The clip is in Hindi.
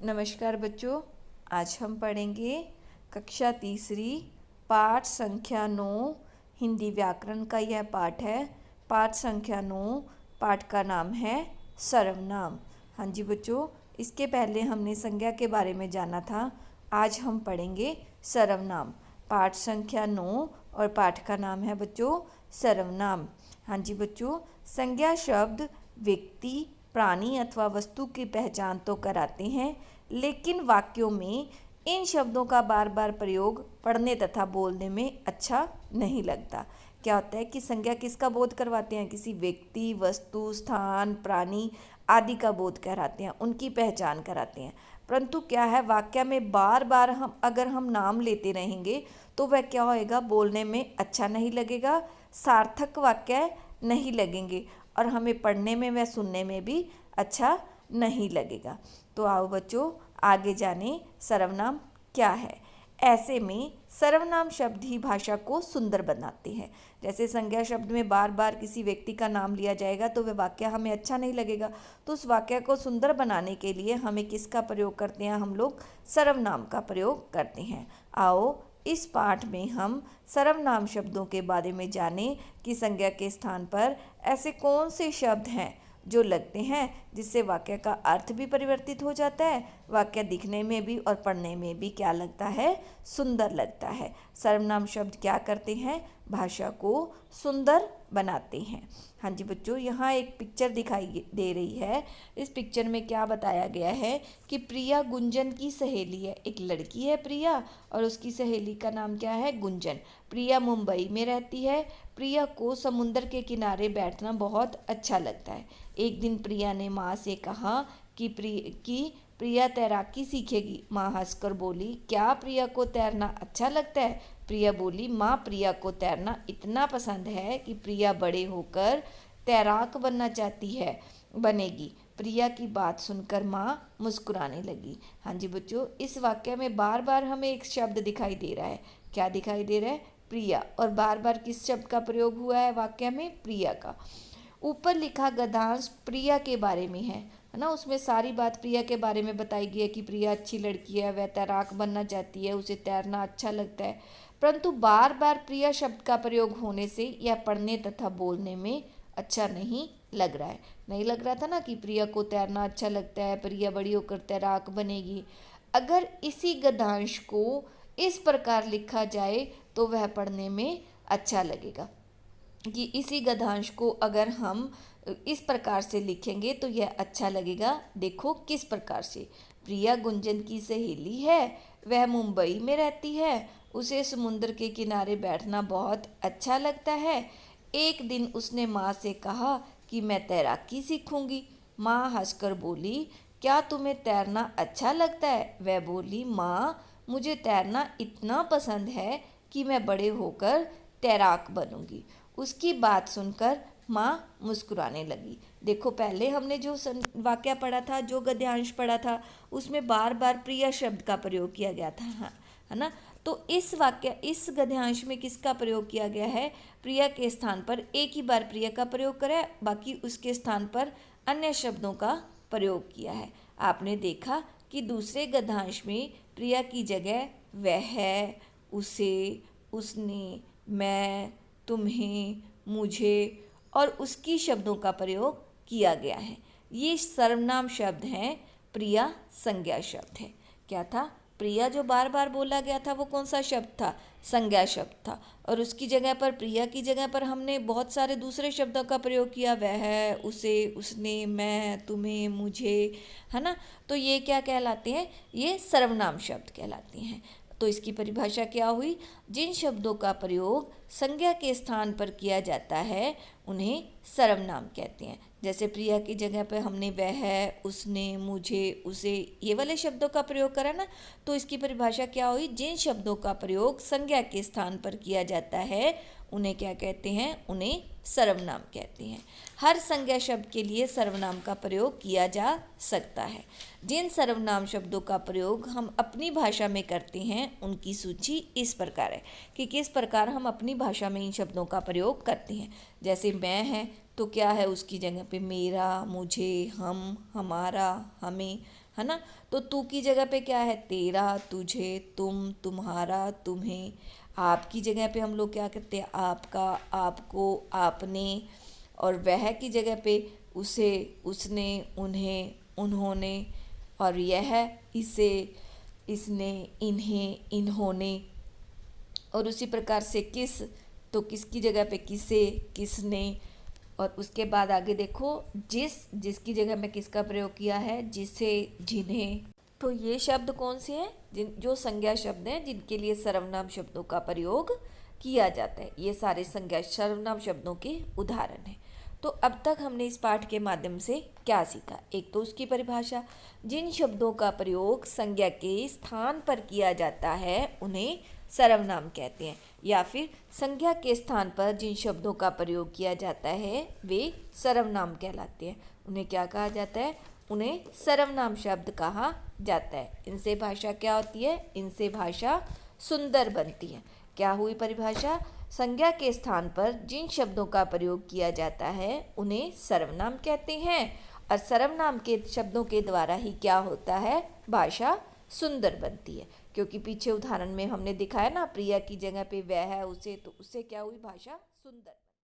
नमस्कार बच्चों। आज हम पढ़ेंगे कक्षा तीसरी पाठ संख्या 9 हिंदी व्याकरण का यह पाठ है। पाठ संख्या 9 पाठ का नाम है सर्वनाम। हाँ जी बच्चों, इसके पहले हमने संज्ञा के बारे में जाना था। आज हम पढ़ेंगे सर्वनाम। पाठ संख्या 9 और पाठ का नाम है बच्चों सर्वनाम। हाँ जी बच्चों, संज्ञा शब्द व्यक्ति, प्राणी अथवा वस्तु की पहचान तो कराते हैं, लेकिन वाक्यों में इन शब्दों का बार बार प्रयोग पढ़ने तथा बोलने में अच्छा नहीं लगता। क्या होता है कि संज्ञा किसका बोध करवाते हैं? किसी व्यक्ति, वस्तु, स्थान, प्राणी आदि का बोध कराते हैं, उनकी पहचान कराते हैं। परंतु क्या है, वाक्य में बार बार अगर हम नाम लेते रहेंगे तो वह क्या होएगा, बोलने में अच्छा नहीं लगेगा, सार्थक वाक्य नहीं लगेंगे और हमें पढ़ने में व सुनने में भी अच्छा नहीं लगेगा। तो आओ बच्चों आगे जाने सर्वनाम क्या है। ऐसे में सर्वनाम शब्द ही भाषा को सुंदर बनाते हैं। जैसे संज्ञा शब्द में बार बार किसी व्यक्ति का नाम लिया जाएगा तो वह वाक्य हमें अच्छा नहीं लगेगा। तो उस वाक्य को सुंदर बनाने के लिए हमें किसका प्रयोग करते हैं? हम लोग सर्वनाम का प्रयोग करते हैं। आओ इस पाठ में हम सर्वनाम शब्दों के बारे में जानें कि संज्ञा के स्थान पर ऐसे कौन से शब्द हैं जो लगते हैं जिससे वाक्य का अर्थ भी परिवर्तित हो जाता है, वाक्य दिखने में भी और पढ़ने में भी क्या लगता है, सुंदर लगता है। सर्वनाम शब्द क्या करते हैं? भाषा को सुंदर बनाते हैं। हाँ जी बच्चों, यहाँ एक पिक्चर दिखाई दे रही है। इस पिक्चर में क्या बताया गया है कि प्रिया गुंजन की सहेली है। एक लड़की है प्रिया और उसकी सहेली का नाम क्या है? गुंजन। प्रिया मुंबई में रहती है। प्रिया को समुंदर के किनारे बैठना बहुत अच्छा लगता है। एक दिन प्रिया ने माँ से कहा कि प्रिया तैराकी सीखेगी। माँ हंसकर बोली, क्या प्रिया को तैरना अच्छा लगता है? प्रिया बोली, माँ प्रिया को तैरना इतना पसंद है कि प्रिया बड़े होकर तैराक बनना चाहती है, बनेगी। प्रिया की बात सुनकर माँ मुस्कुराने लगी। हाँ जी बच्चों, इस वाक्य में बार बार हमें एक शब्द दिखाई दे रहा है। क्या दिखाई दे रहा है? प्रिया। और बार बार किस शब्द का प्रयोग हुआ है वाक्य में? प्रिया का। ऊपर लिखा गद्यांश प्रिया के बारे में है ना। उसमें सारी बात प्रिया के बारे में बताई गई है कि प्रिया अच्छी लड़की है, वह तैराक बनना चाहती है, उसे तैरना अच्छा लगता है। परंतु बार बार प्रिया शब्द का प्रयोग होने से यह पढ़ने तथा बोलने में अच्छा नहीं लग रहा है। नहीं लग रहा था ना कि प्रिया को तैरना अच्छा लगता है, प्रिया बड़ी होकर तैराक बनेगी। अगर इसी गद्यांश को इस प्रकार लिखा जाए तो वह पढ़ने में अच्छा लगेगा। कि इसी गद्यांश को अगर हम इस प्रकार से लिखेंगे तो यह अच्छा लगेगा। देखो किस प्रकार से। प्रिया गुंजन की सहेली है, वह मुंबई में रहती है, उसे समुद्र के किनारे बैठना बहुत अच्छा लगता है। एक दिन उसने माँ से कहा कि मैं तैराकी सीखूंगी। माँ हंसकर बोली, क्या तुम्हें तैरना अच्छा लगता है? वह बोली, माँ मुझे तैरना इतना पसंद है कि मैं बड़े होकर तैराक बनूंगी। उसकी बात सुनकर माँ मुस्कुराने लगी। देखो पहले हमने जो वाक्य पढ़ा था, जो गद्यांश पढ़ा था, उसमें बार बार प्रिया शब्द का प्रयोग किया गया था, हाँ, है ना। तो इस गद्यांश में किसका प्रयोग किया गया है? प्रिया के स्थान पर एक ही बार प्रिया का प्रयोग करा है, बाकी उसके स्थान पर अन्य शब्दों का प्रयोग किया है। आपने देखा कि दूसरे गद्यांश में प्रिया की जगह वह, उसे, उसने, मैं, तुम्हें, मुझे और उसकी शब्दों का प्रयोग किया गया है। ये सर्वनाम शब्द हैं, प्रिया संज्ञा शब्द है। क्या था? प्रिया जो बार बार बोला गया था वो कौन सा शब्द था? संज्ञा शब्द था। और उसकी जगह पर, प्रिया की जगह पर हमने बहुत सारे दूसरे शब्दों का प्रयोग किया, वह, उसे, उसने, मैं, तुम्हें, मुझे, है ना। तो ये क्या कहलाते हैं? ये सर्वनाम शब्द कहलाते हैं। तो इसकी परिभाषा क्या हुई? जिन शब्दों का प्रयोग संज्ञा के स्थान पर किया जाता है उन्हें सर्वनाम कहते हैं। जैसे प्रिया की जगह पर हमने वह, उसने, मुझे, उसे, ये वाले शब्दों का प्रयोग करा ना। तो इसकी परिभाषा क्या हुई? जिन शब्दों का प्रयोग संज्ञा के स्थान पर किया जाता है उन्हें क्या कहते हैं? उन्हें सर्वनाम कहते हैं। हर संज्ञा शब्द के लिए सर्वनाम का प्रयोग किया जा सकता है। जिन सर्वनाम शब्दों का प्रयोग हम अपनी भाषा में करते हैं उनकी सूची इस प्रकार है कि किस प्रकार हम अपनी भाषा में इन शब्दों का प्रयोग करते हैं। जैसे मैं है तो क्या है? उसकी जगह पे मेरा, मुझे, हम, हमारा, हमें, है ना। तो तू की जगह पे क्या है, तेरा, तुझे, तुम, तुम्हारा, तुम्हें। आपकी जगह पे हम लोग क्या करते हैं, आपका, आपको, आपने। और वह की जगह पे उसे, उसने, उन्हें, उन्होंने। और यह, इसे, इसने, इन्हें, इन्होंने। और उसी प्रकार से किस, तो किसकी जगह पे किसे, किसने। और उसके बाद आगे देखो, जिसकी जगह में किसका प्रयोग किया है, जिसे, जिन्हें। तो ये शब्द कौन से हैं, जो संज्ञा शब्द हैं जिनके लिए सर्वनाम शब्दों का प्रयोग किया जाता है। ये सारे संज्ञा सर्वनाम शब्दों के उदाहरण हैं। तो अब तक हमने इस पाठ के माध्यम से क्या सीखा, एक तो उसकी परिभाषा, जिन शब्दों का प्रयोग संज्ञा के स्थान पर किया जाता है उन्हें सर्वनाम कहते हैं, या फिर संज्ञा के स्थान पर जिन शब्दों का प्रयोग किया जाता है वे सर्वनाम कहलाते हैं। उन्हें क्या कहा जाता है, उन्हें सर्वनाम शब्द कहा जाता है। इनसे भाषा क्या होती है, इनसे भाषा सुंदर बनती है। क्या हुई परिभाषा, संज्ञा के स्थान पर जिन शब्दों का प्रयोग किया जाता है उन्हें सर्वनाम कहते हैं, और सर्वनाम के शब्दों के द्वारा ही क्या होता है, भाषा सुंदर बनती है। क्योंकि पीछे उदाहरण में हमने दिखाया ना, प्रिया की जगह पे वह है, उसे, तो उससे क्या हुई, भाषा सुंदर।